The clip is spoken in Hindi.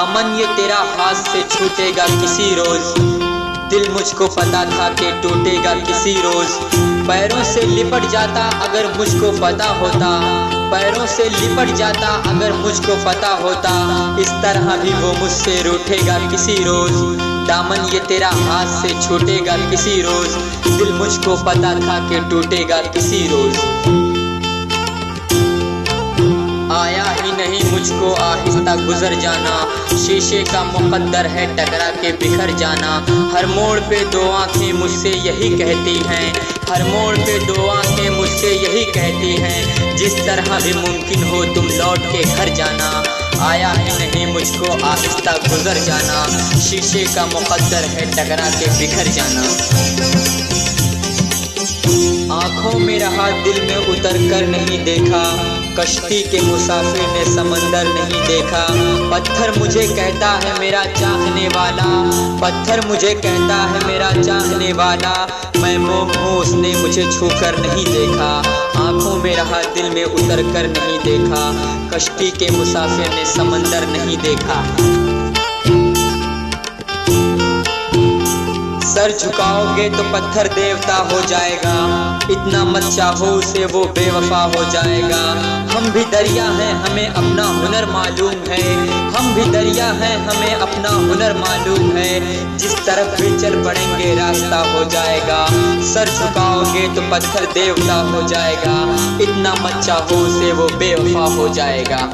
दामन ये तेरा हाथ से छूटेगा किसी रोज, दिल मुझको पता था कि टूटेगा किसी रोज। पैरों से लिपट जाता अगर मुझको पता होता, पैरों से लिपट जाता अगर मुझको पता होता, इस तरह भी वो मुझसे रूठेगा किसी रोज। दामन ये तेरा हाथ से छूटेगा किसी रोज, दिल मुझको पता था कि टूटेगा किसी रोज। आया ही नहीं मुझको आहिस्ता गुजर जाना, शीशे का मुकद्दर है टकरा के बिखर जाना। हर मोड़ पे दो आंखें मुझसे यही कहती हैं, हर मोड़ पे दो आंखें मुझसे यही कहती हैं, जिस तरह भी मुमकिन हो तुम लौट के घर जाना। आया ही नहीं मुझको आहिस्ता गुजर जाना, शीशे का मुकद्दर है टकरा के बिखर जाना। आँखों में रहा दिल में उतर कर नहीं देखा, कश्ती के मुसाफिर ने समंदर नहीं देखा। पत्थर मुझे कहता है मेरा चाहने वाला, पत्थर मुझे कहता है मेरा चाहने वाला, मैं मोम हूँ उसने मुझे छू कर नहीं देखा। आँखों में रहा दिल में उतर कर नहीं देखा, कश्ती के मुसाफिर ने समंदर नहीं देखा। सर झुकाओगे तो पत्थर देवता हो जाएगा, इतना मत चाहो उसे वो बेवफा हो जाएगा। हम भी दरिया हैं हमें अपना हुनर मालूम है, हम भी दरिया हैं हमें अपना हुनर मालूम है, जिस तरफ भी चल पड़ेंगे रास्ता हो जाएगा। सर झुकाओगे तो पत्थर देवता हो जाएगा, इतना मत चाहो उसे वो बेवफा हो जाएगा।